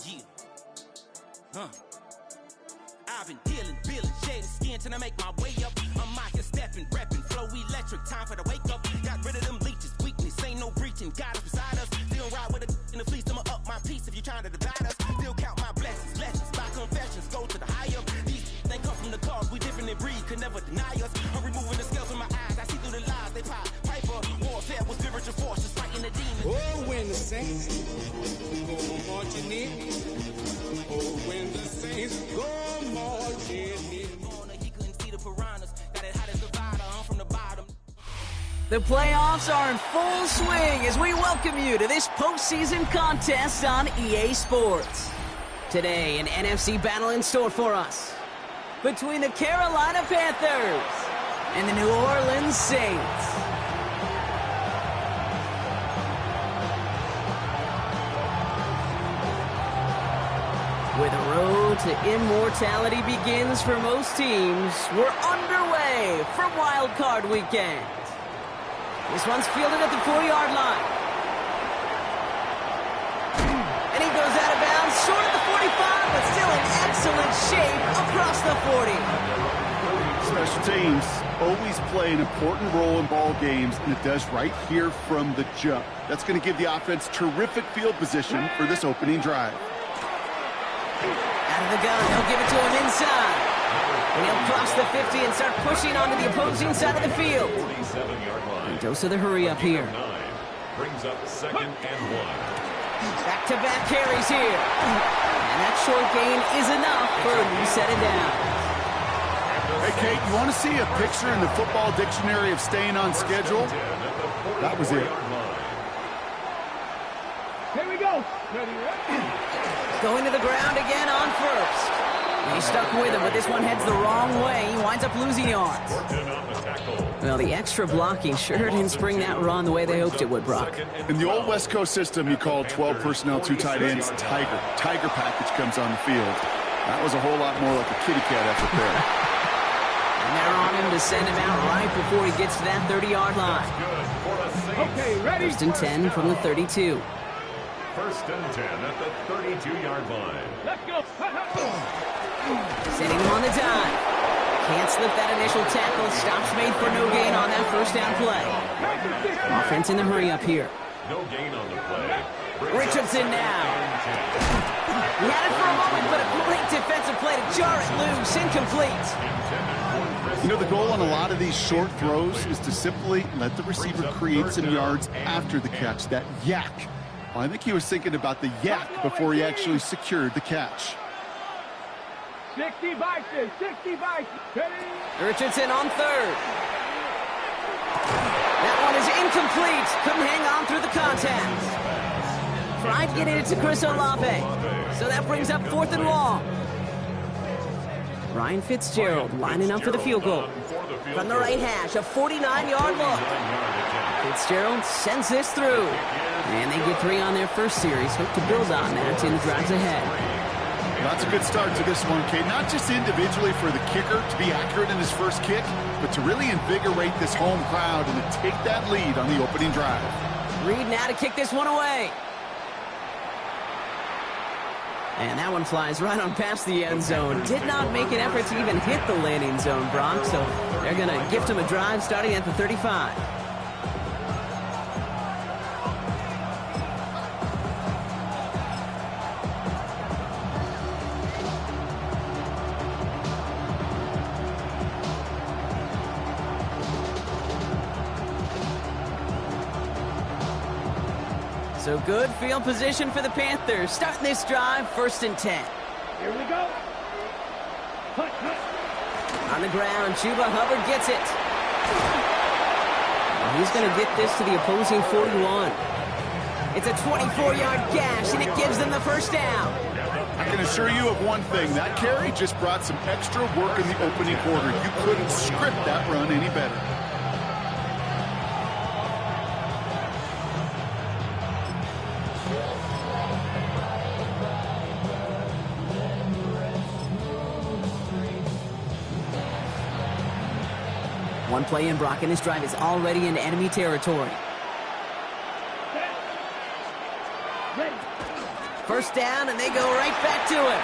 Yeah. I've been dealing, shading skin till I make my way up. I'm out here stepping, repping, flow electric, time for the wake up. Got rid of them leeches, weakness, ain't no breaching, God is beside us. Still ride with a in the fleece, I'ma up my piece if you trying to divide us. Still count my blessings, lessons, by confessions, go to the higher. These they come from the cause, we different in breed, could never deny us. I'm removing the scales from my eyes, I see through the lies, they pop. Piper, warfare with spiritual forces, fighting the demons. Oh, when the saints go marching in. Oh, when the saints go marching in. He couldn't see the piranhas, got it hot as divider, I'm from the bottom. The playoffs are in full swing as we welcome you to this postseason contest on EA Sports. Today, an NFC battle in store for us between the Carolina Panthers and the New Orleans Saints. Where the road to immortality begins for most teams, we're underway for Wild Card Weekend. This one's fielded at the 4-yard line. And he goes out of bounds, short of the 45, but still in excellent shape across the 40. Special teams always play an important role in ball games, and it does right here from the jump. That's going to give the offense terrific field position for this opening drive. Out of the gun, they'll give it to him inside. And he'll cross the 50 and start pushing onto the opposing side of the field. And dose of the hurry up here. Brings up 2nd and 1. Back-to-back carries here. And that short gain is enough for a new set of downs. Hey, Kate, you want to see a picture in the football dictionary of staying on schedule? That was it. Here we go. Going to the ground again on first. He stuck with him, but this one heads the wrong way. He winds up losing yards. Well, the extra blocking sure didn't spring that run the way they hoped it would, Brock. In the old West Coast system, you call 12 personnel, 2 tight ends, Tiger. Tiger package comes on the field. That was a whole lot more like a kitty cat effort there. And they're on him to send him out right before he gets to that 30-yard line. Okay, ready? 1st and 10 from the 32. 1st and 10 at the 32-yard line. Let's go. Sending him on the dime. Can't slip that initial tackle. Stops made for no gain on that first down play. Offense in the hurry up here. No gain on the play. Richardson now. He had it for a moment, but a great defensive play to jar it loose. Incomplete. You know, the goal on a lot of these short throws is to simply let the receiver create some yards after the catch. That yak. Well, I think he was thinking about the yak before he actually secured the catch. 60 Vikings, 60 Vikings. Richardson on third. That one is incomplete. Couldn't hang on through the contact. Tried getting it to Chris Olave. So that brings up 4th and long. Ryan Fitzgerald lining up for the field goal. From the right hash, a 49-yard look. Fitzgerald sends this through. And they get 3 on their first series. Hope to build on that in the drives ahead. That's a good start to this one, Kate. Not just individually for the kicker to be accurate in his first kick, but to really invigorate this home crowd and to take that lead on the opening drive. Reed now to kick this one away. And that one flies right on past the end zone. Did not make an effort to even hit the landing zone, Brock, so they're going to gift him a drive starting at the 35. So good field position for the Panthers. Starting this drive, 1st and 10. Here we go. On the ground, Chuba Hubbard gets it. And he's going to get this to the opposing 41. It's a 24-yard gash, and it gives them the first down. I can assure you of one thing. That carry just brought some extra work in the opening quarter. You couldn't script that run any better. One play in, Brock, and this drive is already in enemy territory. first down, and they go right back to him.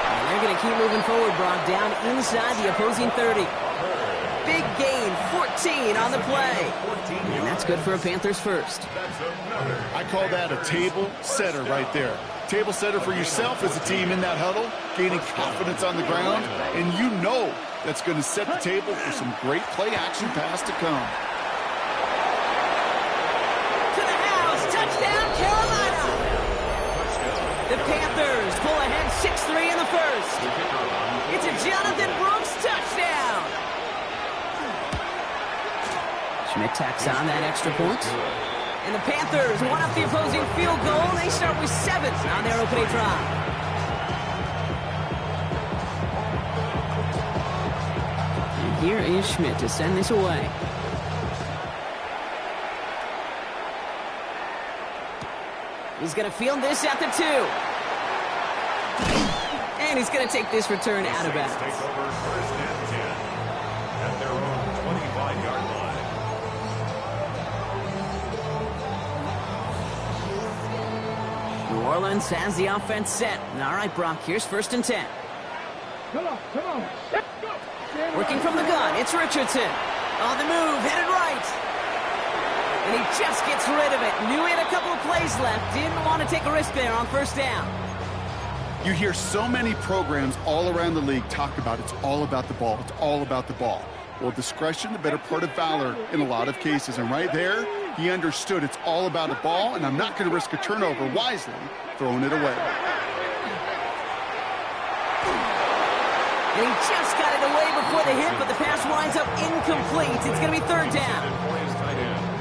And they're going to keep moving forward, Brock, down inside the opposing 30. Big gain, 14 on the play. And that's good for a Panthers first. I call that a table setter right there. Table setter for yourself as a team in that huddle, gaining confidence on the ground, and you know that's going to set the table for some great play-action pass to come. To the house, touchdown, Carolina! The Panthers pull ahead 6-3 in the first. It's a Jonathan Brooks touchdown! Schmidt tacks on that extra point. And the Panthers one up the opposing field goal. They start with 7 on their opening drive. And here is Schmidt to send this away. He's going to field this at the 2. And he's going to take this return out of bounds. Take over first and 10 at their own 25-yard line. New Orleans has the offense set. All right, Brock, here's first and 10. Come on, come on. Let's go. Working from the gun, it's Richardson. On the move, headed right. And he just gets rid of it. Knew he had a couple of plays left. Didn't want to take a risk there on first down. You hear so many programs all around the league talk about it's all about the ball. It's all about the ball. Well, discretion, the better part of valor in a lot of cases. And right there, he understood it's all about the ball, and I'm not going to risk a turnover, wisely throwing it away. And he just got it away before the hit, but the pass winds up incomplete. It's going to be third down.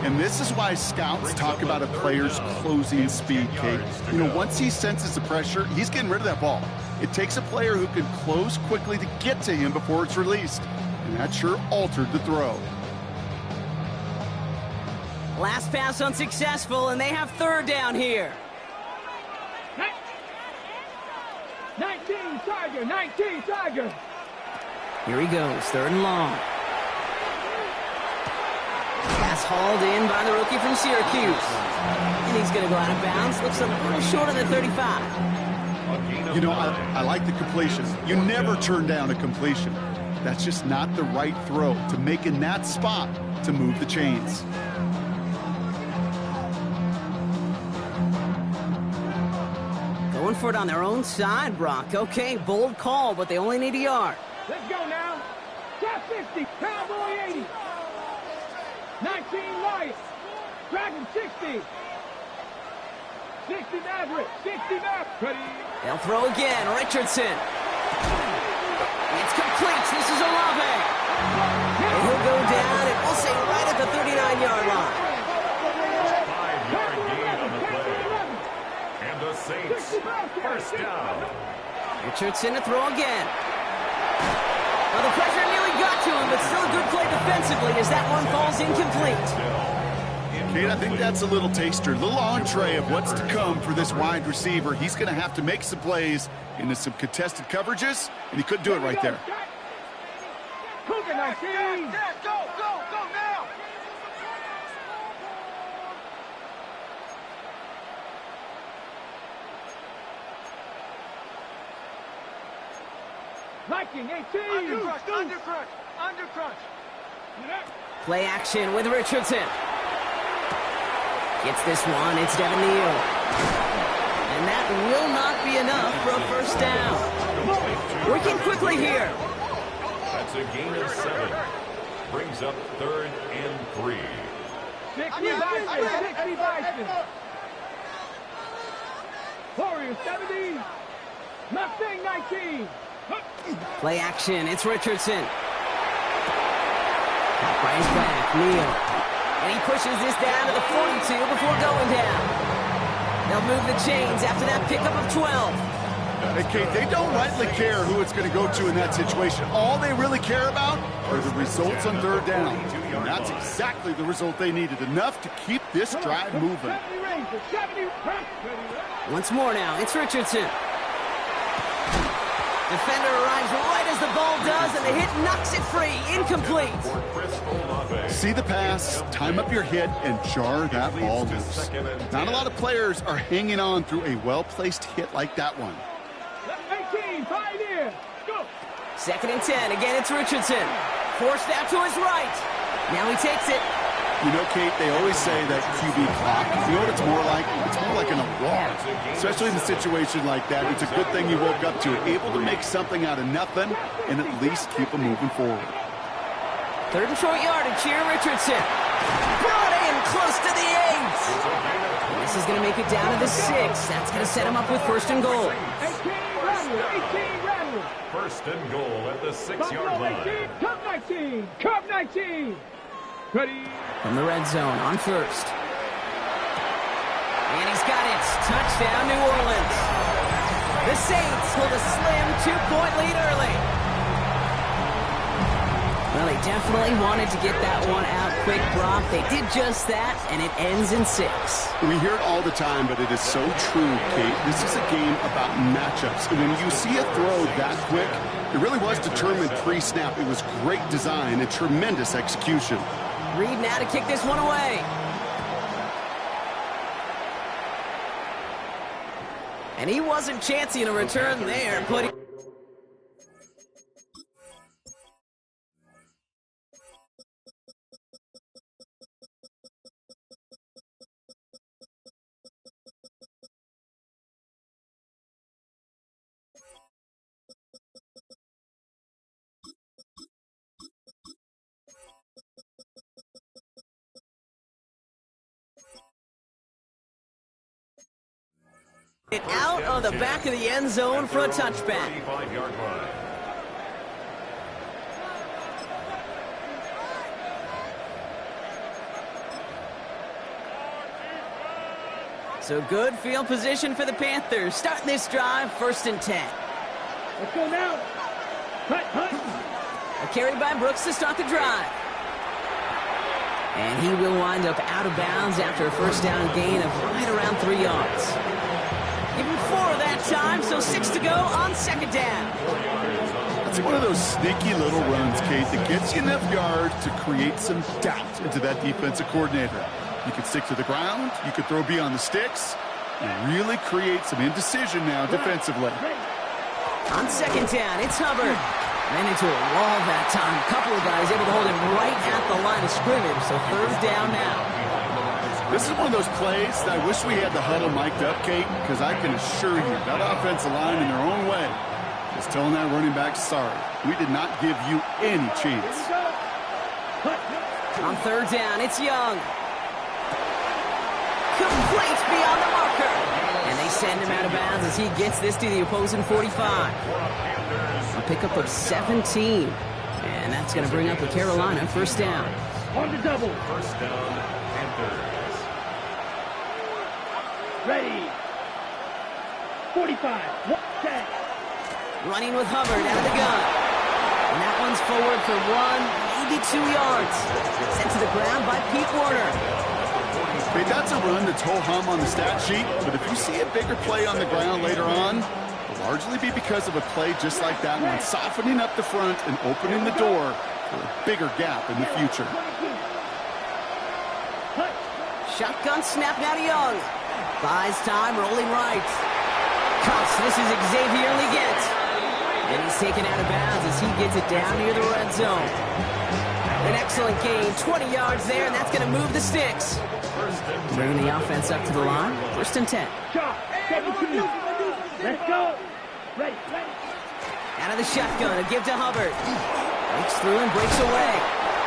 And this is why scouts talk about a player's closing speed, Kate. You know, once he senses the pressure, he's getting rid of that ball. It takes a player who can close quickly to get to him before it's released. And that sure altered the throw. Last pass unsuccessful, and they have third down here. 19 Tiger, 19 Tiger. Here he goes, third and long. Pass hauled in by the rookie from Syracuse. And he's going to go out of bounds. Looks a little short of the 35. You know, I like the completion. You never turn down a completion. That's just not the right throw to make in that spot to move the chains. Going for it on their own side, Brock. Okay, bold call, but they only need a yard. Let's go now. Top 50, Cowboy 80. 19 Lions, Dragon 60. 60 Maverick, 60 Maverick. Ready. They'll throw again, Richardson. It's complete, this is Olave. And he'll go down, and we'll say right at the 39-yard line. 5-yard gain on the play. And the Saints, first down. Richardson to throw again. Well, the pressure nearly got to him, but still a good play defensively as that one falls incomplete. Kate, I think that's a little taster, a little entree of what's to come for this wide receiver. He's going to have to make some plays into some contested coverages, and he couldn't do it right there. Cougar 19. Go now. Viking 18. Undercrunch. Play action with Richardson. Gets this one, it's Devin Neal. And that will not be enough for a first down. Working quickly here. That's a gain of 7. Brings up 3rd and 3. 60 Bison. Warriors 70. Mustang 19. Play action, it's Richardson. Brings back, Neal. And he pushes this down to the 42 before going down. They'll move the chains after that pickup of 12. Hey, Kate, they don't rightly care who it's going to go to in that situation. All they really care about are the results on third down. And that's exactly the result they needed. Enough to keep this drive moving. Once more now, it's Richardson. Defender arrives right as the ball does, and the hit knocks it free. Incomplete. See the pass, time up your hit, and jar that ball loose. Not a lot of players are hanging on through a well-placed hit like that one. 18, Pioneer, go! 2nd and 10. Again, it's Richardson. Forced out to his right. Now he takes it. You know, Kate, they always say that QB clock, you know what it's more like? It's more like an alarm. Especially in a situation like that, it's a good thing you woke up to it. Able to make something out of nothing and at least keep them moving forward. 3rd and short yardage here, Richardson. Brought in close to the 8. This is going to make it down to the 6. That's going to set him up with 1st and goal. 18, Rattler. 1st and goal at the 6-yard line. 18, Cup 19, Cup 19. Ready. From the red zone on 1st. And he's got it. Touchdown, New Orleans. The Saints hold a slim 2-point lead early. Well, they definitely wanted to get that one out quick, Brock. They did just that, and it ends in 6. We hear it all the time, but it is so true, Kate. This is a game about matchups. And when you see a throw that quick, it really was determined pre-snap. It was great design and tremendous execution. Reed now to kick this one away. And he wasn't chancing a return there, putting... it out of the back of the end zone for a touchback. 35-yard line. So good field position for the Panthers. Starting this drive, 1st and 10. Let's go now. Hut. A carry by Brooks to start the drive. And he will wind up out of bounds after a 1st down gain of right around 3 yards. Give him 4 that time, so 6 to go on 2nd down. It's one of those sneaky little runs, Kate, that gets you enough yards to create some doubt into that defensive coordinator. You could stick to the ground, you could throw beyond the sticks, and really create some indecision now defensively. On 2nd down, it's Hubbard. Ran into a wall that time. A couple of guys able to hold him right at the line of scrimmage, so 3rd down now. This is one of those plays that I wish we had the huddle mic'd up, Kate, because I can assure you that offensive line in their own way is telling that running back, sorry, we did not give you any chance. On 3rd down, it's Young. Complete beyond the marker. And they send him out of bounds as he gets this to the opposing 45. A pickup of 17. And that's going to bring up the Carolina 1st down. On the double. 1st down, Panthers. Ready. 45. Set. Running with Hubbard out of the gun. And that one's forward for 1, maybe 2 yards. Sent to the ground by Pete Werner. Hey, that's a run that's ho-hum on the stat sheet, but if you see a bigger play on the ground later on, it'll largely be because of a play just like that one, softening up the front and opening the door for a bigger gap in the future. Shotgun snap now to Young. Buys time, rolling right. Cuts, this is Xavier Legette. And he's taken out of bounds as he gets it down near the red zone. An excellent gain, 20 yards there, and that's going to move the sticks. Bringing the offense up to the line, 1st and 10. Shot. 17. Let's go. Ready. Out of the shotgun, a give to Hubbard. Breaks through and breaks away.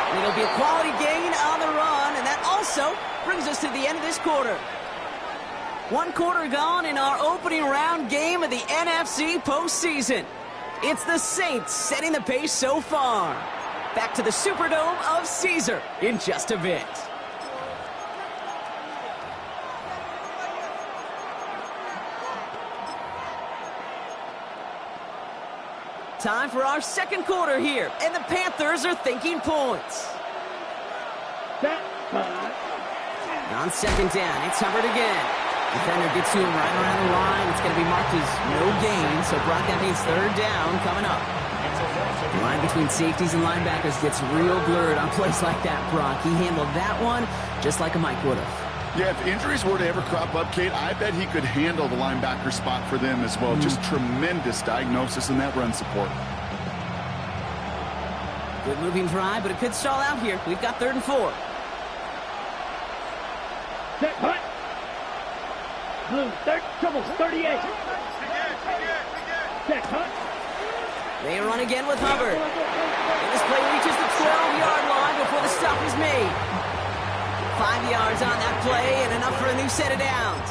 And it'll be a quality gain on the run, and that also brings us to the end of this quarter. 1 quarter gone in our opening round game of the NFC postseason. It's the Saints setting the pace so far. Back to the Superdome of Caesar in just a bit. Time for our 2nd quarter here, and the Panthers are thinking points. Set. On 2nd down, it's Hubbard again. Defender gets to him right around the line. It's going to be marked as no gain, so Brock, that means third down coming up. The line between safeties and linebackers gets real blurred on plays like that, Brock. He handled that one just like a Mike would have. Yeah, if injuries were to ever crop up, Kate, I bet he could handle the linebacker spot for them as well. Just tremendous diagnosis in that run support. Good moving drive, but it could stall out here. We've got 3rd and 4. Set, punt. Blue, trouble, 38. Set, punt. They run again with Hubbard. And this play reaches the 12-yard line before the stop is made. 5 yards on that play and enough for a new set of downs.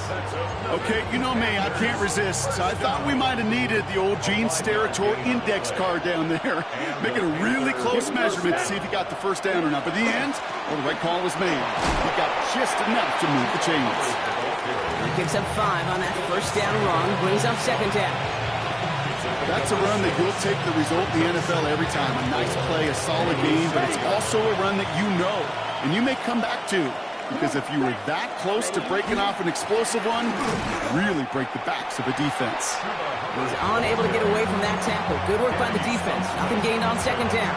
Okay, you know me, I can't resist. I thought we might have needed the old Gene Steratore index card down there. Making a really close measurement to see if he got the first down or not. But in the end, well, the right call was made. He got just enough to move the chains. He picks up 5 on that first down run, brings up 2nd down. That's a run that you'll take the result in the NFL every time. A nice play, a solid game, but it's also a run that you know and you may come back to, because if you were that close to breaking off an explosive one, really break the backs of a defense. He's unable to get away from that tackle. Good work by the defense. Nothing gained on 2nd down.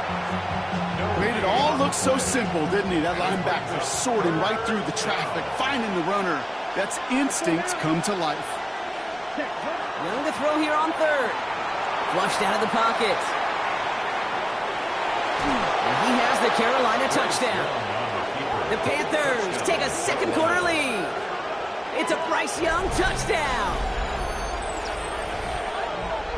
Made it all look so simple, didn't he? That linebacker sorting right through the traffic, finding the runner. That's instincts come to life. Young to throw here on 3rd. Flushed out of the pocket. And he has the Carolina touchdown. The Panthers take a 2nd quarter lead. It's a Bryce Young touchdown.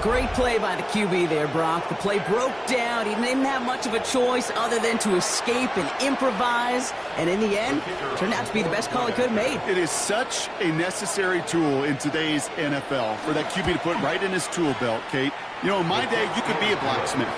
Great play by the QB there, Brock. The play broke down. He didn't have much of a choice other than to escape and improvise. And in the end, turned out to be the best call he could have made. It is such a necessary tool in today's NFL for that QB to put right in his tool belt, Kate. You know, in my day, you could be a blacksmith.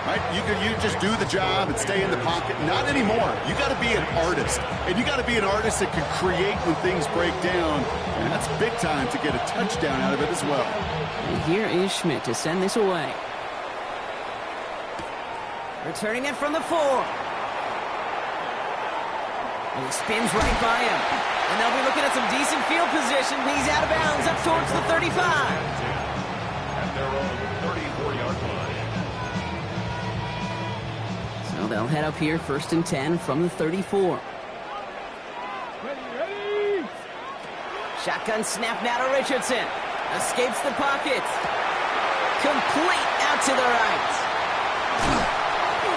Right? You just do the job and stay in the pocket. Not anymore. You got to be an artist. And you got to be an artist that can create when things break down. And that's big time to get a touchdown out of it as well. And here is Schmidt to send this away. Returning it from the 4. And he spins right by him. And they'll be looking at some decent field position. He's out of bounds up towards the 35. At their own 34-yard line. So they'll head up here 1st and 10 from the 34. Ready. Shotgun snap now to Richardson. Escapes the pocket. Complete out to the right.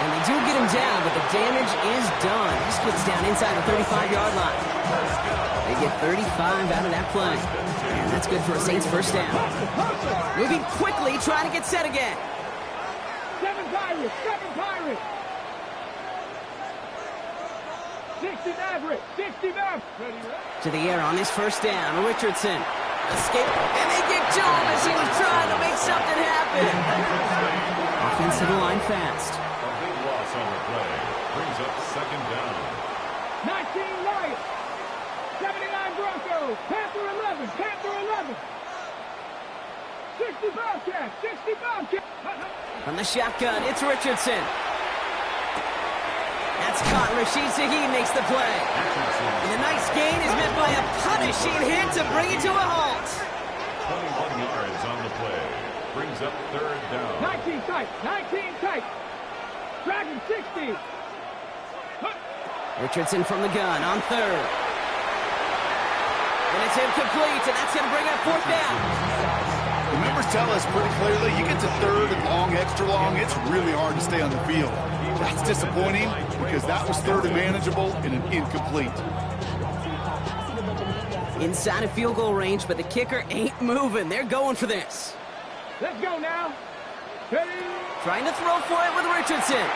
And they do get him down, but the damage is done. He splits down inside the 35-yard line. They get 35 out of that play. And that's good for a Saints first down. Moving quickly, trying to get set again. 7 Pirates, 7 Pirates. 60 Mavericks, 60 Mavericks. To the air on his first down. Richardson. Escape. And they get to him as he was trying to make something happen. Offensive line fast. A big loss on the play. Brings up 2nd down. 19 Lions, 79 Broncos, Panther 11, Panther 11. 60 Bobcats, 60 Bobcats. From the shotgun, it's Richardson. That's caught. Rashid Shaheed makes the play. And the nice gain is met by a punishing hit to bring it to a halt. 21 yards on the play. Brings up 3rd down. 19 tight, 19 tight. Dragon 60. Richardson from the gun on 3rd. And it's incomplete, and that's going to bring up 4th down. The numbers tell us pretty clearly, you get to 3rd and long, extra long, it's really hard to stay on the field. That's disappointing because that was 3rd and manageable and an incomplete. Inside of field goal range, but the kicker ain't moving. They're going for this. Let's go now. Ready. Trying to throw for it with Richardson.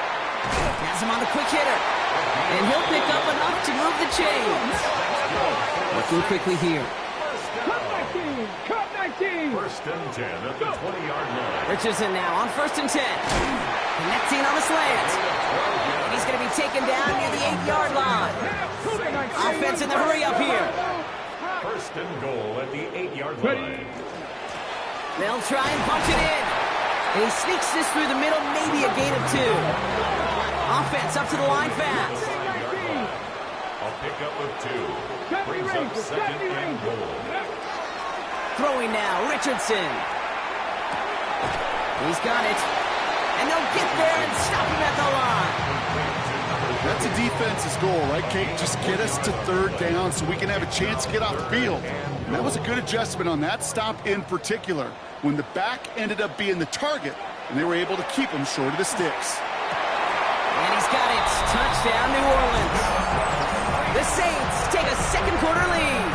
Has him on the quick hitter. And he'll pick up enough to move the chains. Working quickly here. Cup 19, Cup 19. 1st and 10 at the 20-yard line. Richardson now on 1st and 10. Connecting on the slant. And he's going to be taken down near the 8-yard line. Offense in the hurry up here. 1st and goal at the 8-yard line. They'll try and punch it in. And he sneaks this through the middle, maybe a gain of 2. Offense up to the line fast. A pickup of 2. Brings up 2nd and goal. Throwing now, Richardson. He's got it. And they'll get there and stop him at the line. That's a defense's goal, right, Kate? Just get us to third down so we can have a chance to get off the field. And that was a good adjustment on that stop in particular, when the back ended up being the target, and they were able to keep him short of the sticks. And he's got it. Touchdown, New Orleans. The Saints take a second quarter lead.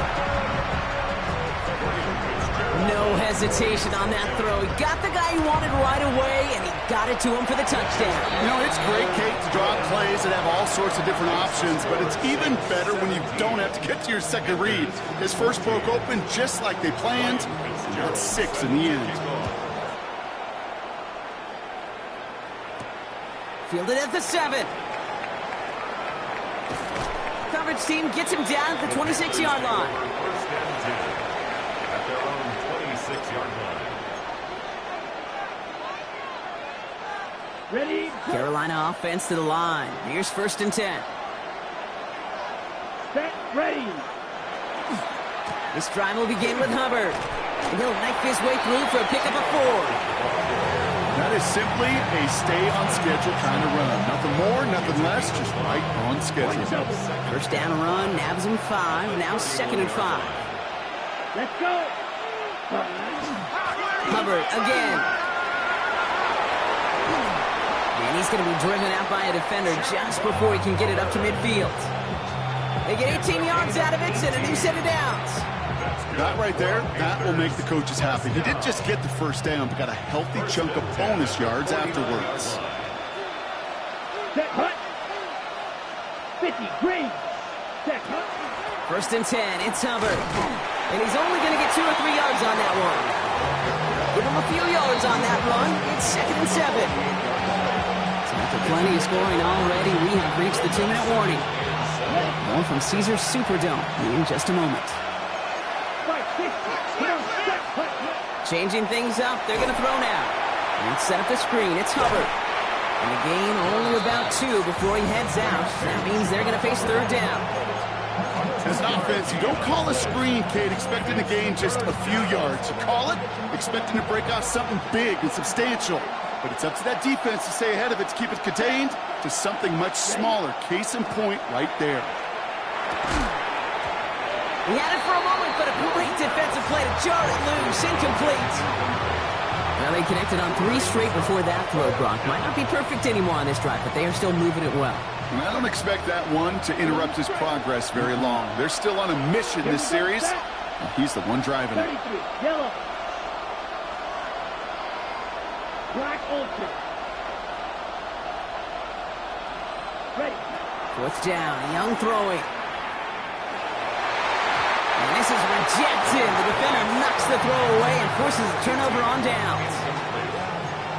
No hesitation on that throw. He got the guy he wanted right away, and he got it to him for the touchdown. You know, it's great, Kate, to draw plays and have all sorts of different options, but it's even better when you don't have to get to your second read. His first broke open just like they planned, and that's 6 in the end. Fielded at the 7. Coverage team gets him down at the 26-yard line. First and 10 at their own 26-yard line. Ready? Carolina offense to the line. Here's first and 10. Set. Ready. This drive will begin with Hubbard. And he'll knife his way through for a pickup of 4. That is simply a stay-on-schedule kind of run. Nothing more, nothing less, just right on schedule. First down run, nabs him 5. Now second and 5. Let's go. Hubbard again. And he's going to be driven out by a defender just before he can get it up to midfield. They get 18 yards out of it and a new set of downs. That right there, that will make the coaches happy. He didn't just get the first down, but got a healthy chunk of bonus yards afterwards. Set. Hut. 50. Green. Set. Hut. First and 10, it's Hubbard. And he's only going to get 2 or 3 yards on that one. Give him a few yards on that run. It's second and 7. So after plenty of scoring already, we have reached the 2-minute warning. More from Caesars Superdome in just a moment. Changing things up, they're going to throw now. And set up the screen, it's Hubbard. And the gain only about 2 before he heads out. That means they're going to face third down. As an offense, you don't call a screen, Kate, expecting to gain just a few yards. You call it expecting to break off something big and substantial. But it's up to that defense to stay ahead of it, to keep it contained to something much smaller. Case in point right there. He had it for a moment, but a great defensive play to jar it loose. Incomplete. Well, they connected on 3 straight before that throw, Brock. Might not be perfect anymore on this drive, but they are still moving it well. And I don't expect that one to interrupt his progress very long. They're still on a mission this series. He's the one driving it. Yellow. Black ultra. Ready. Fourth down, Young throwing. And this is rejected. The defender knocks the throw away and forces a turnover on downs.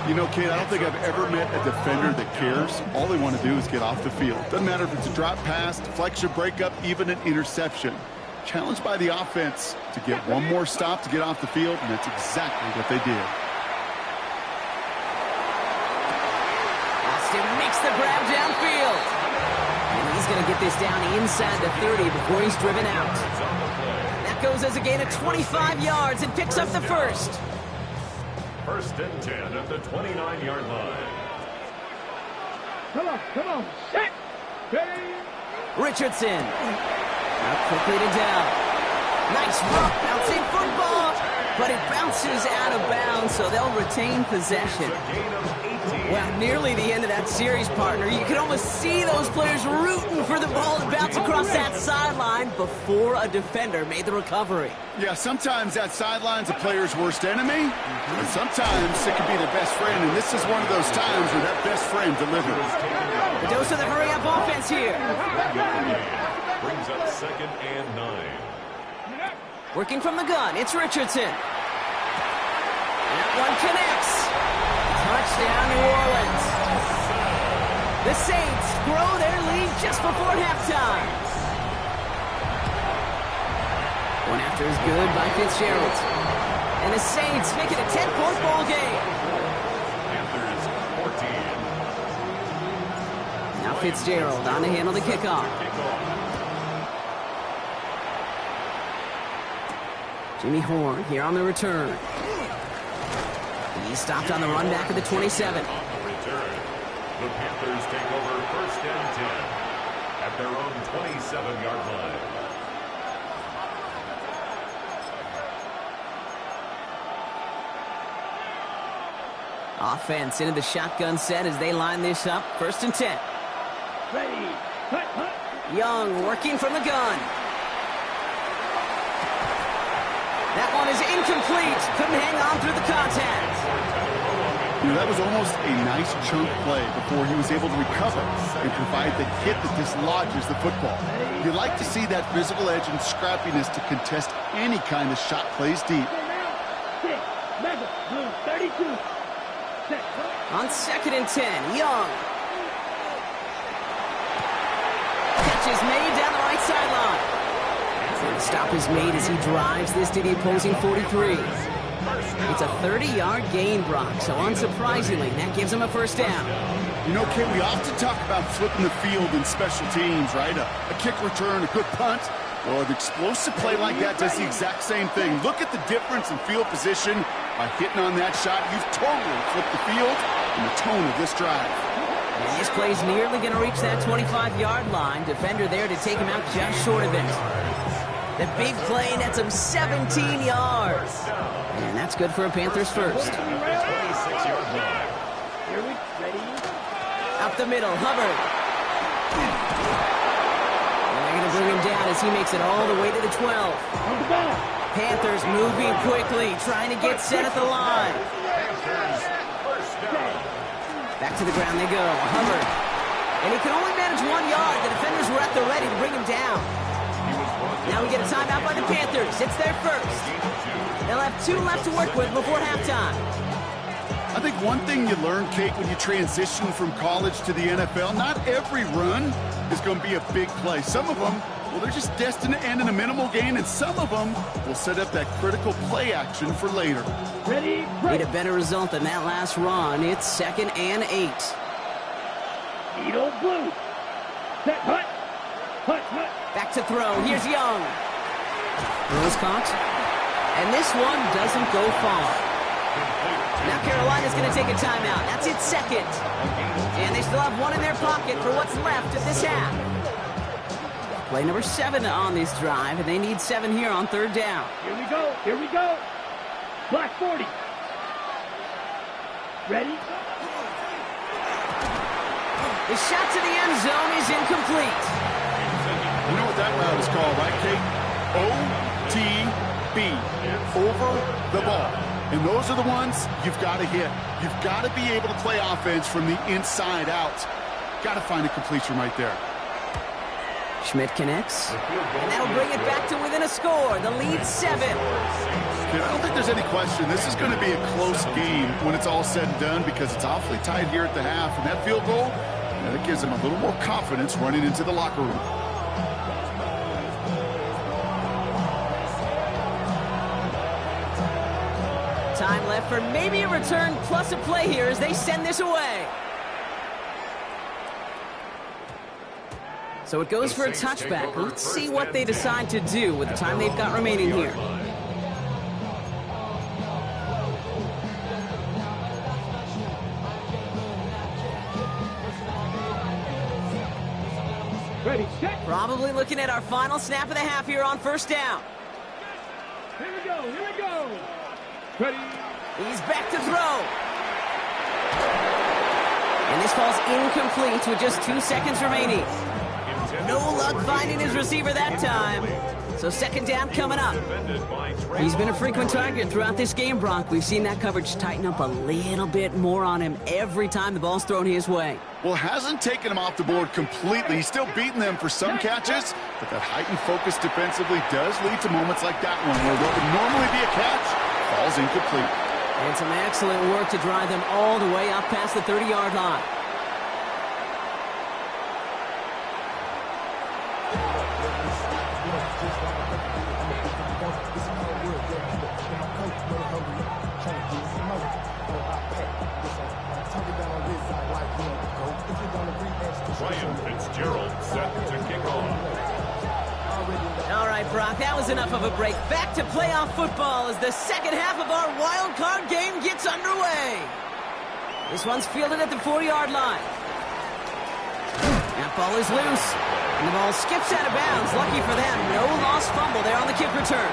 You know, Kate, I don't think I've ever met a defender that cares. All they want to do is get off the field. Doesn't matter if it's a drop pass, deflection, breakup, even an interception. Challenged by the offense to get one more stop to get off the field, and that's exactly what they did. Austin makes the grab downfield. And he's going to get this down inside the 30 before he's driven out. That goes as a gain of 25 yards and picks up the first. First and 10 at the 29-yard line. Come on. Set. Ready. Richardson. Now quickly to down. Nice rough bouncing football. But it bounces out of bounds, so they'll retain possession. A gain of 18. Well, nearly the end of that series, partner. You can almost see those players rooting for the ball to bounce across that sideline before a defender made the recovery. Yeah, sometimes that sideline's a player's worst enemy, and sometimes it can be their best friend, and this is one of those times where that best friend delivers. A dose of the hurry-up offense here. Brings up second and 9. Working from the gun, it's Richardson. That one connects. Touchdown, New Orleans. The Saints grow their lead just before halftime. One after is good by Fitzgerald. And the Saints make it a 10-point ball game. Panthers 14. Now Fitzgerald on to handle the kickoff. Jimmy Horn here on the return. He stopped on the run back of the 27. On the return, the Panthers take over first and 10 at their own 27-yard line. Offense into the shotgun set as they line this up. First and 10. Ready. Hut. Young working from the gun. That one is incomplete. Couldn't hang on through the contact. You know, that was almost a nice chunk play before he was able to recover and provide the hit that dislodges the football. You like to see that physical edge and scrappiness to contest any kind of shot plays deep. 6, level, blue, 32. Set. On second and 10, Young. Catch is made down the right sideline. The stop is made as he drives this to the opposing 43. It's a 30-yard gain, Brock, so unsurprisingly, that gives him a first down. You know, Kate, we often talk about flipping the field in special teams, right? A kick return, a good punt. Well, an explosive play like that does the exact same thing. Look at the difference in field position. By hitting on that shot, you've totally flipped the field and the tone of this drive. And this play's nearly going to reach that 25-yard line. Defender there to take him out just short of it. The big play nets him 17 yards. And that's good for a Panthers first. 26-yard line. Here we ready. Up the middle, Hubbard. And they're going to bring him down as he makes it all the way to the 12. On the ball. Panthers moving quickly, trying to get set at the line. Panthers first down. Back to the ground they go. Hubbard. And he can only manage 1 yard. The defenders were at the ready to bring him down. Now we get a timeout by the Panthers. It's their first. They'll have 2 left to work with before halftime. I think one thing you learn, Kate, when you transition from college to the NFL, not every run is going to be a big play. Some of them, well, they're just destined to end in a minimal gain, and some of them will set up that critical play action for later. Ready. Need a better result than that last run. It's 2nd and 8. Needle blue. Set. Hut. Back to throw. Here's Young. Throw is caught. And this one doesn't go far. Now Carolina's going to take a timeout. That's its second. And they still have 1 in their pocket for what's left of this half. Play number 7 on this drive, and they need 7 here on 3rd down. Here we go. Black 40. Ready. The shot to the end zone is incomplete. You know what that route is called, right, Kate? OTB, over the ball. And those are the ones you've got to hit. You've got to be able to play offense from the inside out. Got to find a completion right there. Schmidt connects, and that'll bring it back to within a score. The lead 7. I don't think there's any question. This is going to be a close game when it's all said and done because it's awfully tight here at the half. And that field goal, that gives them a little more confidence running into the locker room. Time left for maybe a return plus a play here as they send this away. So it goes for a touchback. Let's see what they decide to do with the time they've got remaining here. Ready, set. Probably looking at our final snap of the half here on 1st down. Here we go. Ready. He's back to throw. And this falls incomplete with just 2 seconds remaining. No luck finding his receiver that time. So 2nd down coming up. He's been a frequent target throughout this game, Brock. We've seen that coverage tighten up a little bit more on him every time the ball's thrown his way. Well, hasn't taken him off the board completely. He's still beating them for some catches, but that heightened focus defensively does lead to moments like that one where what would normally be a catch falls incomplete. And some excellent work to drive them all the way up past the 30-yard line. Ryan Fitzgerald set to kick off. All right, Brock, Brock, that was enough of a break. Back to playoff football as the second half of our wild card game gets underway. This one's fielded at the 4-yard line. That ball is loose, and the ball skips out of bounds. Lucky for them, no lost fumble there on the kick return.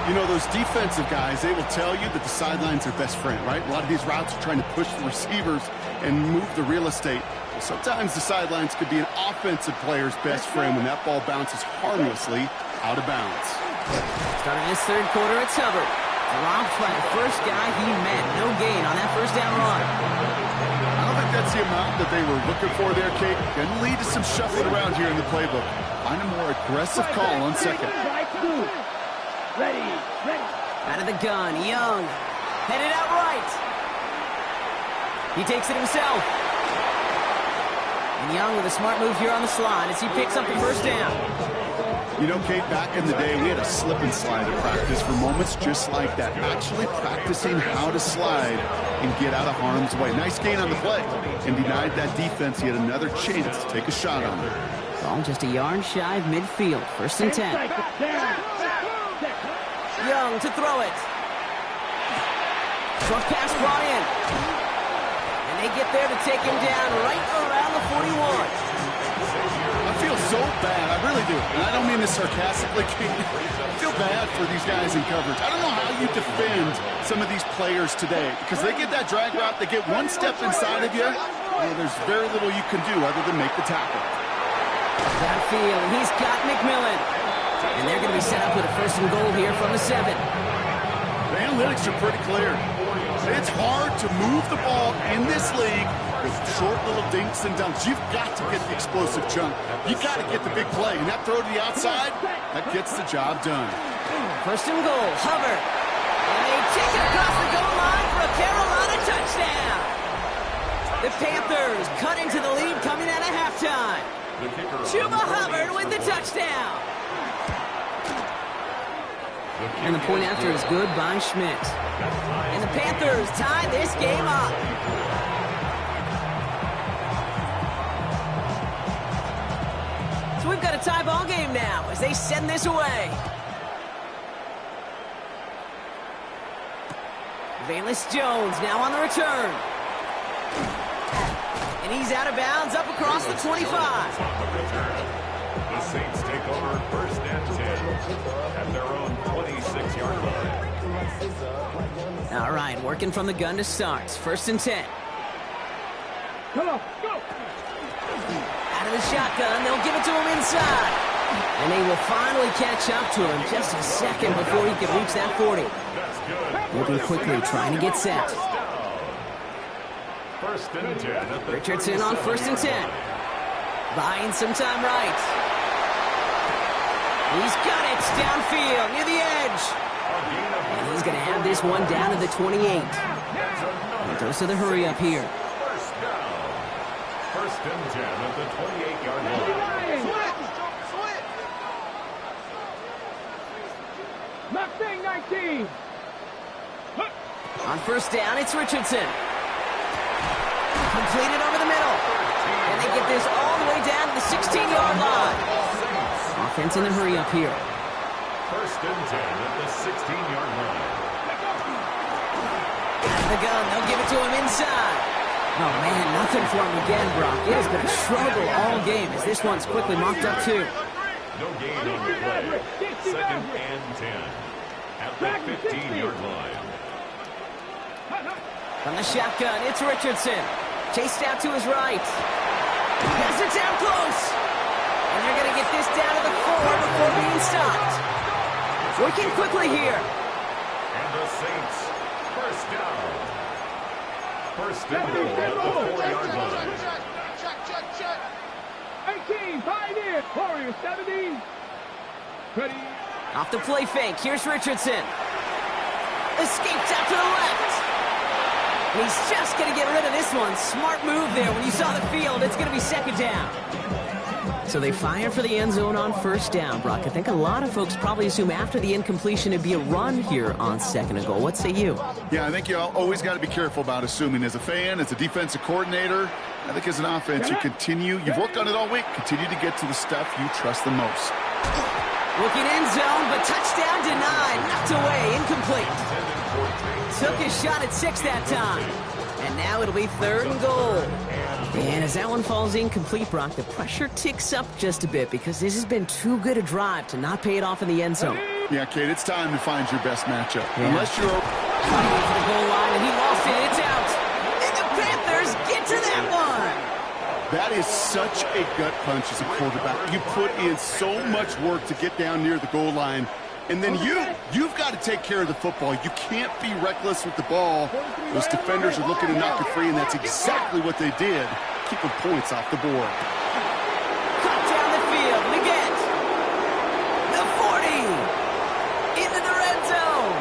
You know, those defensive guys, they will tell you that the sidelines are best friend, right? A lot of these routes are trying to push the receivers and move the real estate. Well, sometimes the sidelines could be an offensive player's best friend when that ball bounces harmlessly out of bounds. Starting this third quarter, it's Hubbard. Dropped by the first guy he met. No gain on that first down run. I don't think that's the amount that they were looking for there, Kate. Going to lead to some shuffling around here in the playbook. Find a more aggressive call on second. Ready. Out of the gun, Young. Headed out right. He takes it himself. And Young with a smart move here on the slide as he picks up the first down. You know, Kate, back in the day, we had a slip and slide at practice for moments just like that. Actually practicing how to slide and get out of harm's way. Nice gain on the play. And denied that defense yet another chance to take a shot on it. Ball just a yard shy of midfield. First and 10. Young to throw it. Short pass brought in. And they get there to take him down right around the 41. I feel so bad. I really do. And I don't mean this sarcastically. I feel bad for these guys in coverage. I don't know how you defend some of these players today because they get that drag route, they get one step inside of you, and there's very little you can do other than make the tackle. Downfield, and he's got McMillan. And they're going to be set up with a first and goal here from the 7. The analytics are pretty clear. It's hard to move the ball in this league with short little dinks and dunks. You've got to get the explosive chunk. You've got to get the big play. And that throw to the outside, that gets the job done. First and goal, Hubbard. And they take it across the goal line for a Carolina touchdown. The Panthers cut into the lead coming out of halftime. Chuba Hubbard with the touchdown. And the point after is good by Schmidt. And the Panthers tie this game up. So we've got a tie ball game now as they send this away. Valus Jones now on the return. And he's out of bounds up across the 25. The Saints take over first and 10 at their own 26-yard line. All right, working from the gun to start. First and 10. Come on, go! Out of the shotgun, they'll give it to him inside. And they will finally catch up to him just a second before he can reach that 40. Moving quickly, trying to get set. First and 10 at the Richardson on first and 10. Buying some time right. He's got it downfield near the edge. And he's going to have this one down to the 28. And goes to the hurry up here. First down. First and 10 at the 28-yard line. Mustang 19. On first down, it's Richardson. Completed over the middle. And they get this all the way down to the 16-yard line. Offense in the hurry up here. First and 10 at the 16-yard line. Out of the gun, they'll give it to him inside. Oh, man, nothing for him again, Brock. It has been a struggle all game as this one's quickly mocked up, too. No gain on the play. Second and 10 at the 15-yard line. From the shotgun, it's Richardson. Chased out to his right. Has it down close. And they're going to get this down to the 4 before being stopped. Working quickly here. And the Saints, first down. First and goal at the 4-yard line. 18, 5 in. Warriors 70. Ready. Off the play fake, here's Richardson. Escapes out to the left. And he's just going to get rid of this one. Smart move there. When you saw the field, it's going to be second down. So they fire for the end zone on first down, Brock. I think a lot of folks probably assume after the incompletion it'd be a run here on second and goal. What say you? Yeah, I think you always got to be careful about assuming. As a fan, as a defensive coordinator, I think as an offense, you've worked on it all week, continue to get to the stuff you trust the most. Looking end zone, but touchdown denied. Knocked away, incomplete. Took his shot at 6 that time. And now it'll be 3rd and goal. And as that one falls incomplete, Brock, the pressure ticks up just a bit because this has been too good a drive to not pay it off in the end zone. Yeah, Kate, it's time to find your best matchup. Yeah. Unless you're... Trying to get to the goal line, and he lost it. It's out. And the Panthers get to that one. That is such a gut punch as a quarterback. You put in so much work to get down near the goal line, and then you've got to take care of the football. You can't be reckless with the ball. Those defenders are looking to knock it free, and that's exactly what they did, keeping points off the board. Cut down the field. Leggett. The 40. Into the red zone.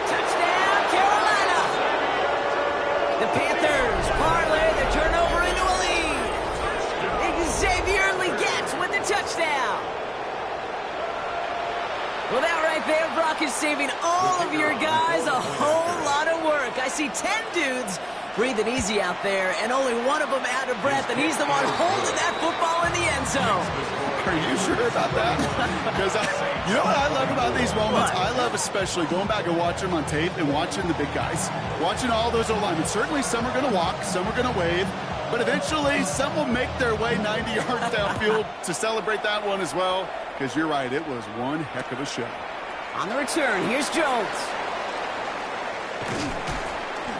Touchdown, Carolina. The Panthers parlay the turnover into a lead. Xavier Leggett with the touchdown. Well, that right there, Brock, is saving all of your guys a whole lot of work. I see 10 dudes breathing easy out there, and only one of them out of breath, and he's the one holding that football in the end zone. Are you sure about that? Because you know what I love about these moments? I love especially going back and watching them on tape and watching the big guys. Watching all those O-linemen. Certainly some are going to walk, some are going to wave, but eventually some will make their way 90 yards downfield to celebrate that one as well. Because you're right, it was one heck of a show. On the return, here's Jones.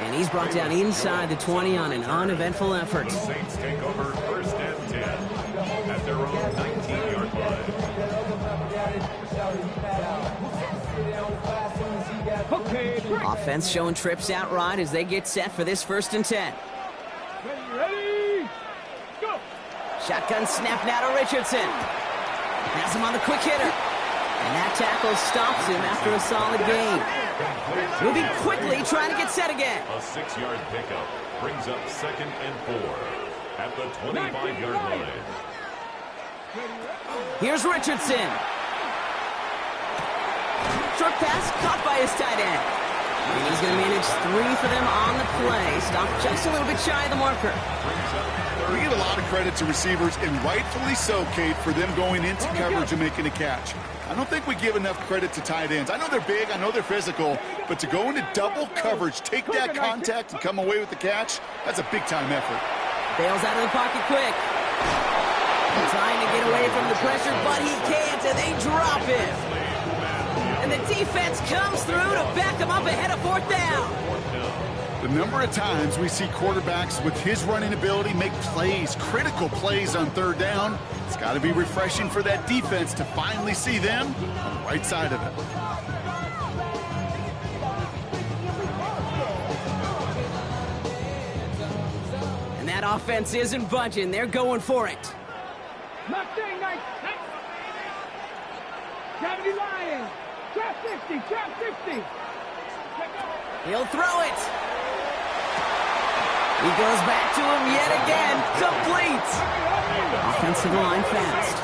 And he's brought down inside the 20 on an uneventful effort. The Saints take over 1st and 10 at their own 19-yard line. Offense showing trips out right as they get set for this 1st and 10. Ready, go! Shotgun snap now to Richardson. Has him on the quick hitter. And that tackle stops him after a solid gain. Moving quickly, trying to get set again. A 6-yard pickup brings up 2nd and 4 at the 25-yard line. Here's Richardson. Short pass caught by his tight end. And he's going to manage 3 for them on the play. Stopped just a little bit shy of the marker. We give a lot of credit to receivers, and rightfully so, Kate, for them going into coverage and making a catch. I don't think we give enough credit to tight ends. I know they're big, I know they're physical, but to go into double coverage, take that contact, and come away with the catch, that's a big-time effort. Bails out of the pocket quick. Trying to get away from the pressure, but he can't, and they drop him. And the defense comes through to back him up ahead of 4th down. The number of times we see quarterbacks with his running ability make plays, critical plays on 3rd down, it's got to be refreshing for that defense to finally see them on the right side of it. And that offense isn't budging. They're going for it. Nice. Gravity Lions. Trap 50, trap 50. He'll throw it. He goes back to him yet again. Complete. Offensive line fast.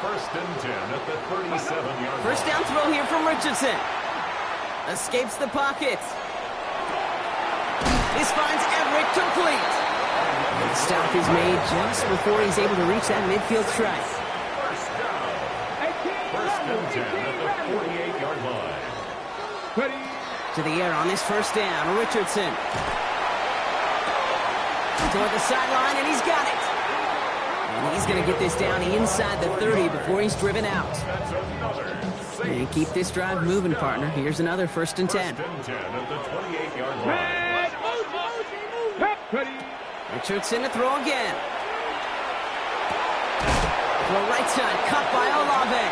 First and 10 at the 37-yard line. 1st down throw here from Richardson. Escapes the pocket. This finds Everett complete. The stop is made just before he's able to reach that midfield strike. First and 10 at the 48-yard line. Ready. To the air on this 1st down. Richardson. Toward the sideline, and he's got it. And he's going to get this down inside the 30 before he's driven out. And keep this drive moving, partner. Here's another 1st and 10. First and 10 at the 28-yard line. Ready. Richardson to throw again. Throw right side, cut by Olave.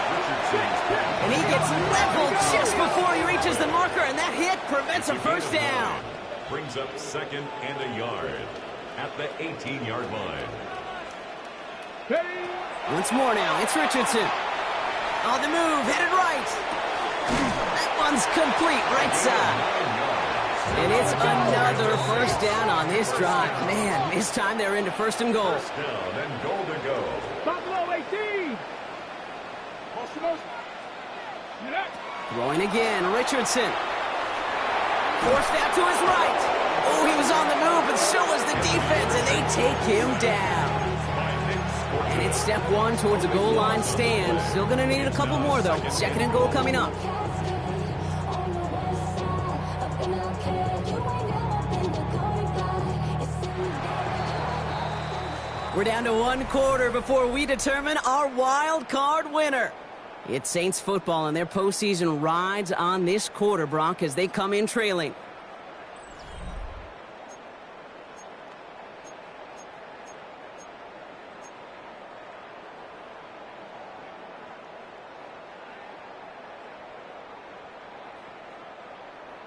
And he gets leveled just before he reaches the marker, and that hit prevents a 1st down. Brings up 2nd and a yard at the 18-yard line. Ready. Once more now, it's Richardson. On the move, headed right. That one's complete, right side. And it's another 1st down on this drive. Man, this time they're into 1st and goal. First down and goal to go. Buffalo 18. Throwing again, Richardson. Forced out to his right. Oh, he was on the move, but so was the defense, and they take him down. And it's step one towards a goal line stand. Still going to need a couple more, though. Second and goal coming up. We're down to one quarter before we determine our wild card winner. It's Saints football, and their postseason rides on this quarter, Brock, as they come in trailing.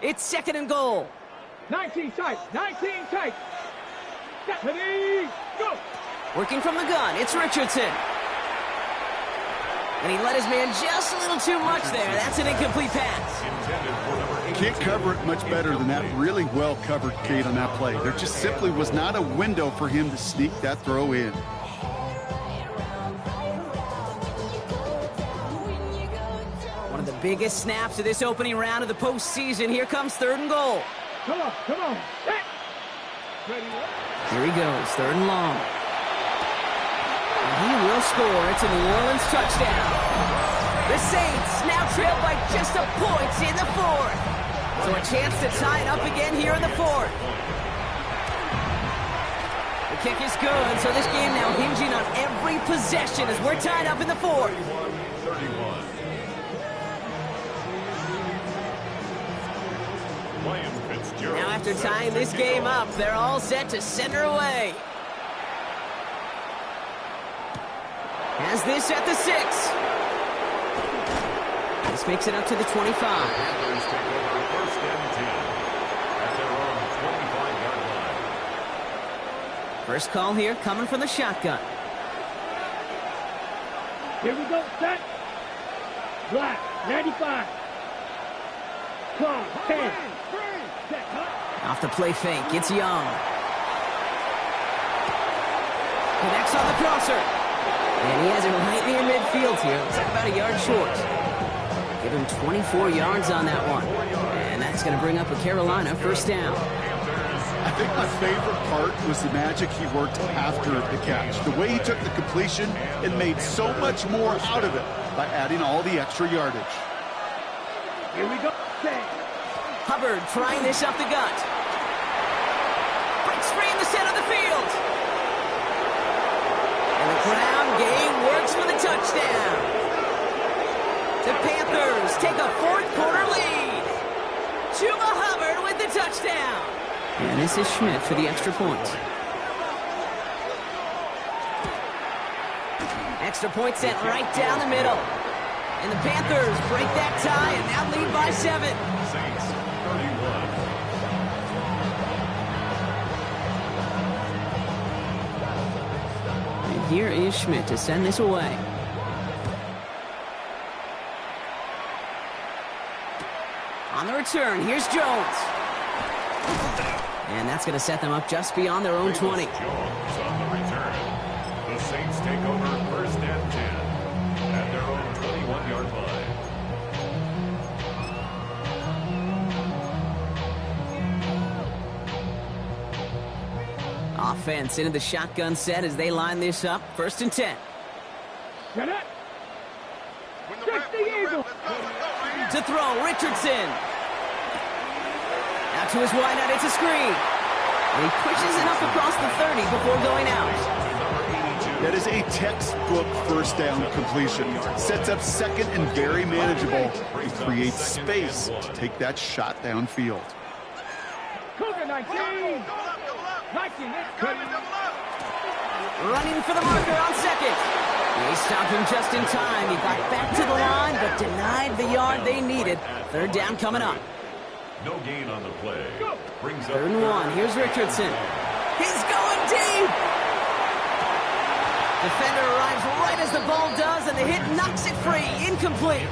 It's second and goal. 19 tight. 19 tight. Stephanie, go. Working from the gun, it's Richardson. And he let his man just a little too much there. That's an incomplete pass. Can't cover it much better than that. Really well covered, Kate, on that play. There just simply was not a window for him to sneak that throw in. One of the biggest snaps of this opening round of the postseason. Here comes third and goal. Come on, come on. Set. Ready. Here he goes, third and long. And he will score. It's a New Orleans touchdown. The Saints now trail by just a point in the fourth. So a chance to tie it up again here in the fourth. The kick is good, so this game now hinging on every possession as we're tied up in the fourth. 31. Now after tying this game up, they're all set to center away. Has this at the 6. This makes it up to the 25. Panthers take over first and 10 at their own 25-yard line. First call here coming from the shotgun. Here we go. Set. Black. 95. Clock. 10. Set. Off the play fake, it's Young. Connects on the crosser. And he has it right near midfield here. Looks like about a yard short. Give him 24 yards on that one. And that's going to bring up a Carolina first down. I think my favorite part was the magic he worked after the catch. The way he took the completion and made so much more out of it by adding all the extra yardage. Here we go. Set. Hubbard trying this up the gut. Breaks free in the center of the field. And the ground game works for the touchdown. The Panthers take a fourth quarter lead. Chuba Hubbard with the touchdown. And this is Schmidt for the extra point. Extra point sent right down the middle. And the Panthers break that tie and now lead by 7. Saints 31. And here is Schmidt to send this away. On the return, here's Jones. And that's going to set them up just beyond their own 20. Jones on the return. The Saints take over first and 10 at their own 21-yard line. Offense into the shotgun set as they line this up. First and 10. Get it. Check the eagle. To throw, Richardson. Out to his wideout, it's a screen. And he pushes it up across the 30 before going out. That is a textbook first down completion. Sets up second and very manageable. It creates space to take that shot downfield. Cougar 19. 19. Running for the marker on second. They stopped him just in time. He got back to the line, but denied the yard they needed. Third down coming up. No gain on the play. Brings up Third and 1. Here's Richardson. He's going deep. Defender arrives right as the ball does, and the hit knocks it free. Incomplete.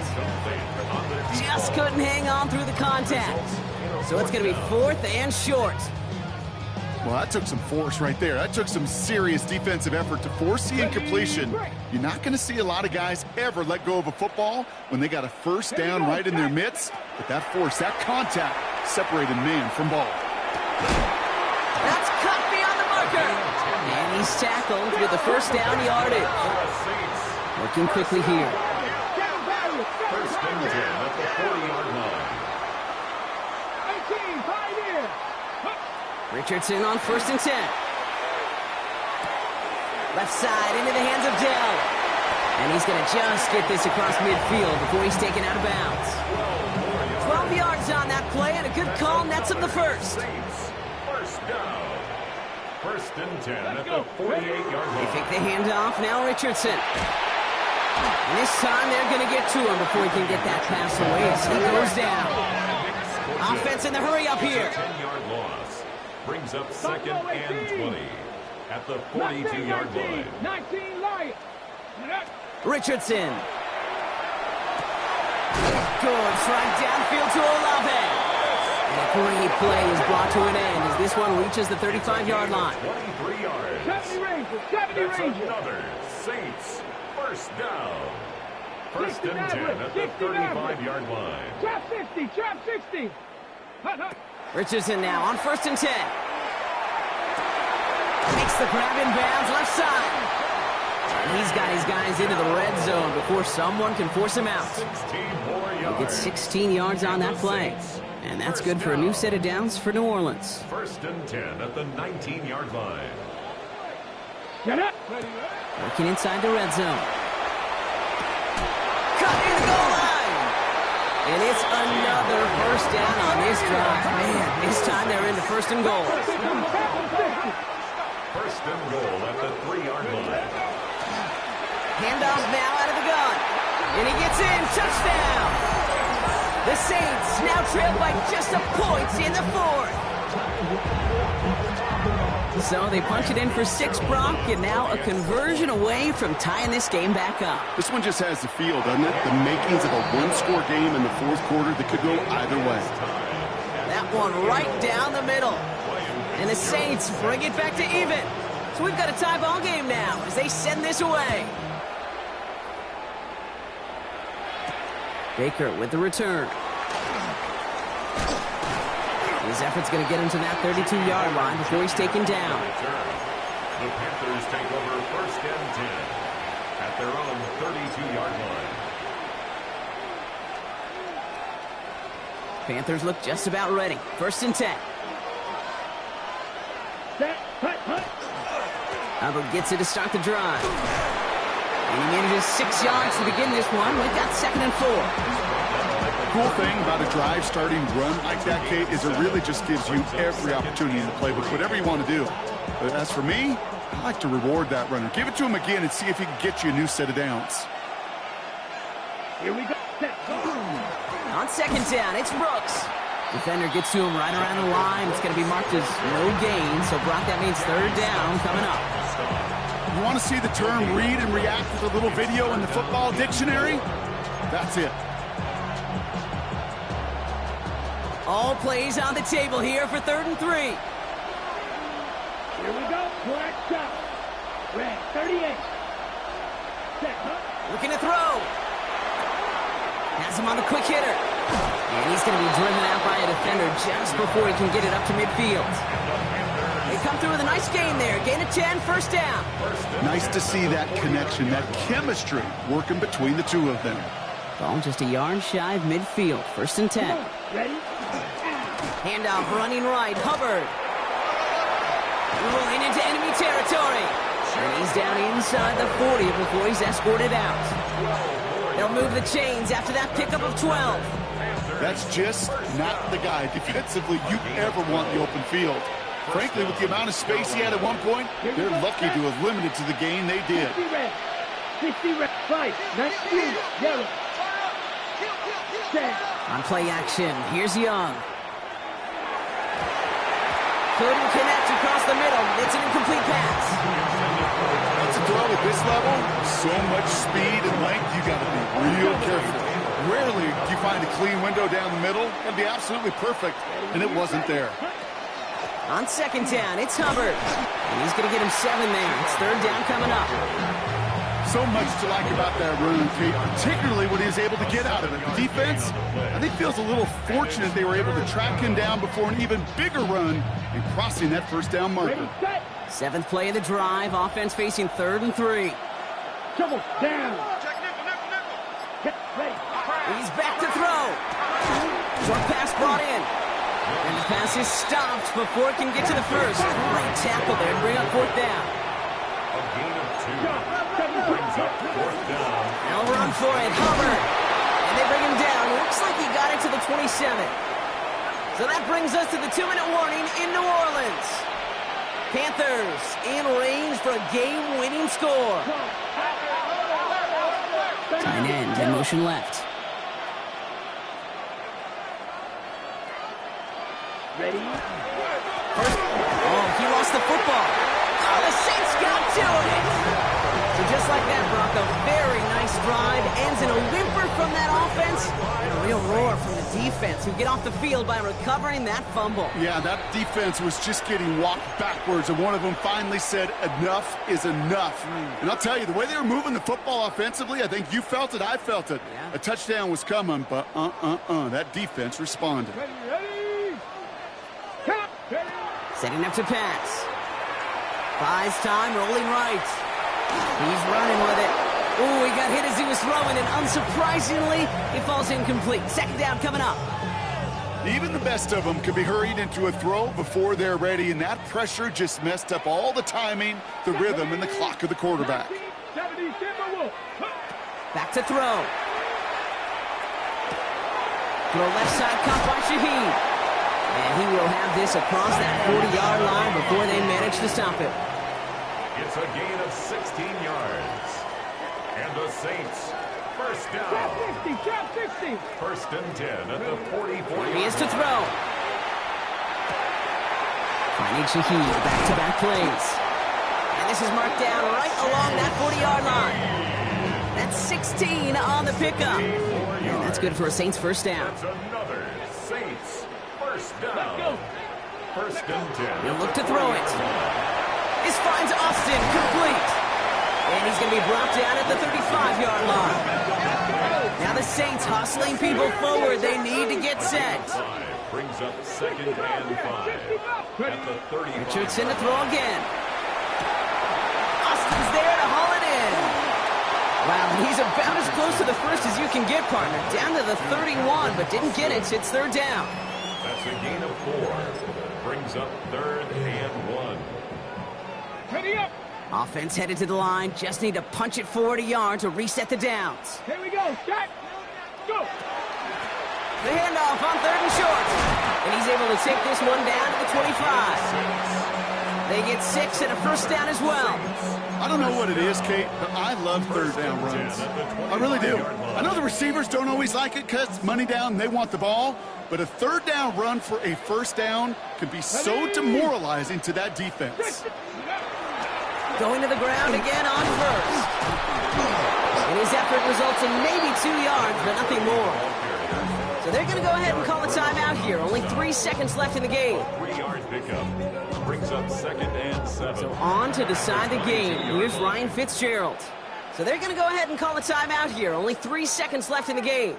Just couldn't hang on through the contact. So it's going to be fourth and short. Well, that took some force right there. That took some serious defensive effort to force the incompletion. You're not going to see a lot of guys ever let go of a football when they got a first down right in their midst. But that force, that contact, separated man from ball. That's cut beyond the marker. And he He's tackled with the first down yardage. Working quickly here. First and 10 at the 40-yard line. 18, pioneer. Richardson on first and 10. Left side into the hands of Dell. And he's going to just get this across midfield before he's taken out of bounds. 12 yards on that play, and a good call nets him the first. First down. First and 10 at the 48-yard They line. take the handoff, now Richardson. And this time they're going to get to him before he can get that pass away as he goes down. Offense in the hurry up here. 10-yard loss. Brings up second and 20 at the 42-yard line. 19 Lions. Richardson. Goes right downfield to Olave. And a great play is brought to an end as this one reaches the 35-yard line. 23 yards. 70 Rangers, 70 That's Rangers. another Saints first down. First and 10 at the 60 35-yard line. Trap 60, trap 60. Hut, hut. Richardson now on first and 10. Makes the grab in bounds left side. And he's got his guys into the red zone before someone can force him out. 16 more yards. He gets 16 yards on that play. And that's good for a new set of downs for New Orleans. First and 10 at the 19-yard line. Get up. Working inside the red zone. Cut near the goal line. And it's another first down on this drive. Man, this time they're into first and goal. First and goal at the 3-yard line. Handoff now out of the gun. And he gets in. Touchdown. The Saints now trail by just a point in the fourth. So they punch it in for 6, Brock, and now a conversion away from tying this game back up. This one just has the feel, doesn't it? The makings of a one-score game in the fourth quarter that could go either way. That one right down the middle. And the Saints bring it back to even. So we've got a tie ball game now as they send this away. Baker with the return. His effort's going to get him to that 32-yard line before he's taken down. The Panthers take over first and 10 at their own 32-yard line. Panthers look just about ready. First and 10. Set, hut, hut. Hubbard gets it to start the drive. And he manages 6 yards to begin this one. We've got second and 4. Cool thing about a drive starting run like that, Kate, is it really just gives you every opportunity in the playbook, whatever you want to do. But as for me, I like to reward that runner. Give it to him again and see if he can get you a new set of downs. Here we go. Set, go. On second down, it's Brooks. Defender gets to him right around the line. It's going to be marked as no gain. So, Brock, that means third down coming up. You want to see the term read and react with a little video in the football dictionary? That's it. All plays on the table here for third and 3. Here we go. Black shot. Red, 38. Set, hut. Looking to throw. Has him on the quick hitter. And he's going to be driven out by a defender just before he can get it up to midfield. They come through with a nice gain there. Gain of 10, first down. Nice to see that connection, that chemistry working between the two of them. Ball just a yard shy of midfield. First and 10. Ready? Handoff running right. Hubbard. Rolling into enemy territory. And he's down inside the 40 before he's escorted out. They'll move the chains after that pickup of 12. That's just not the guy defensively you ever want in the open field. Frankly, with the amount of space he had at one point, they're lucky to have limited to the gain they did. 50 red. 60 red. 5. 19. Yellow. Set. On play action, here's Young. Couldn't connect across the middle. It's an incomplete pass. It's a throw at this level, so much speed and length, you got to be real careful. Rarely do you find a clean window down the middle. It'd be absolutely perfect, and it wasn't there. On second down, it's Hubbard. And he's going to get him 7 there. It's third down coming up. So much to like about that run, Pete, particularly what he was able to get out of it. The defense, I think, feels a little fortunate they were able to track him down before an even bigger run and crossing that first down marker. Ready, set. Seventh play of the drive. Offense facing 3rd and 3. Double down. Get ready. He's back to throw. Short pass brought in. And the pass is stopped before it can get to the first. Great tackle there to bring up 4th down. A gain of 2. Brings up 4th down. They'll run for it. Hubbard. And they bring him down. Looks like he got it to the 27. So that brings us to the 2-minute warning in New Orleans. Panthers in range for a game-winning score. Tight end in motion left. Ready? Oh, he lost the football. Oh, the Saints got to it. So just like that, Brock, a very nice drive. Ends in a whimper from that offense. And a real roar from the defense, who get off the field by recovering that fumble. Yeah, that defense was just getting walked backwards, and one of them finally said, enough is enough. And I'll tell you, the way they were moving the football offensively, I think you felt it, I felt it. Yeah. A touchdown was coming, but that defense responded. Ready? Count. Ready? Setting up to pass. Buys time, rolling right. He's running with it. Ooh, he got hit as he was throwing, and unsurprisingly, it falls incomplete. 2nd down coming up. Even the best of them could be hurried into a throw before they're ready, and that pressure just messed up all the timing, the rhythm, and the clock of the quarterback. Back to throw. Throw left side, caught by Shaheed. And he will have this across that 40-yard line before they manage to stop it. It's a gain of 16 yards. And the Saints, 1st down. 60. 1st and 10 at the 44. He is to throw. Finding Shaheed, back-to-back plays. And this is marked down right along that 40-yard line. That's 16 on the pickup. And that's good for a Saints 1st down. That's another Saints 1st down. 1st and 10. He'll look to throw it. This finds Austin, complete. And he's going to be brought down at the 35-yard line. Now the Saints hustling people forward. They need to get set. Brings up 2nd and 5 at the 35. Richardson to throw again. Austin's there to haul it in. Wow, he's about as close to the first as you can get, partner. Down to the 31, but didn't get it. It's 3rd down. That's a gain of 4. Brings up 3rd and 1. Ready up. Offense headed to the line. Just need to punch it forward a yard to reset the downs. Here we go. Shot. Go. The handoff on 3rd and short. And he's able to take this one down to the 25. They get 6 and a 1st down as well. I don't know what it is, Kate, but I love 3rd down runs. I really do. I know the receivers don't always like it because it's money down and they want the ball, but a 3rd down run for a 1st down can be so demoralizing to that defense. Going to the ground again on 1st. And his effort results in maybe 2 yards, but nothing more. So they're going to go ahead and call a timeout here. Only 3 seconds left in the game. 3-yard pickup. Brings up 2nd and 7. So on to decide the game. Here's Ryan Fitzgerald. So they're going to go ahead and call a timeout here. Only 3 seconds left in the game.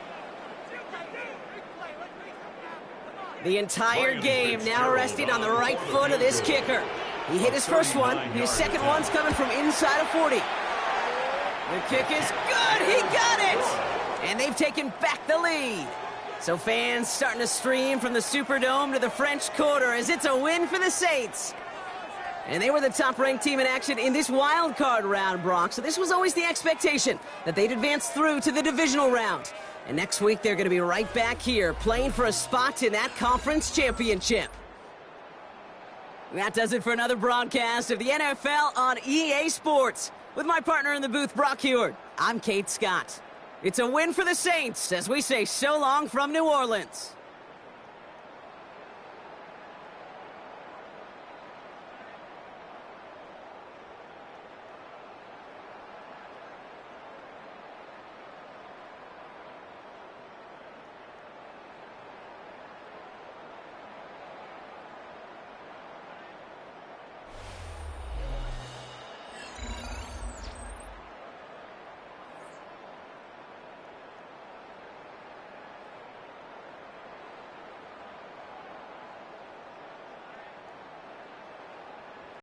The entire game now resting on the right foot of this kicker. He hit his first one. His second one's coming from inside of 40. The kick is good. He got it. And they've taken back the lead. So fans starting to stream from the Superdome to the French Quarter as it's a win for the Saints. And they were the top-ranked team in action in this wild card round, Brock. So this was always the expectation that they'd advance through to the divisional round. And next week they're going to be right back here playing for a spot in that conference championship. That does it for another broadcast of the NFL on EA Sports. With my partner in the booth, Brock Huard, I'm Kate Scott. It's a win for the Saints as we say so long from New Orleans.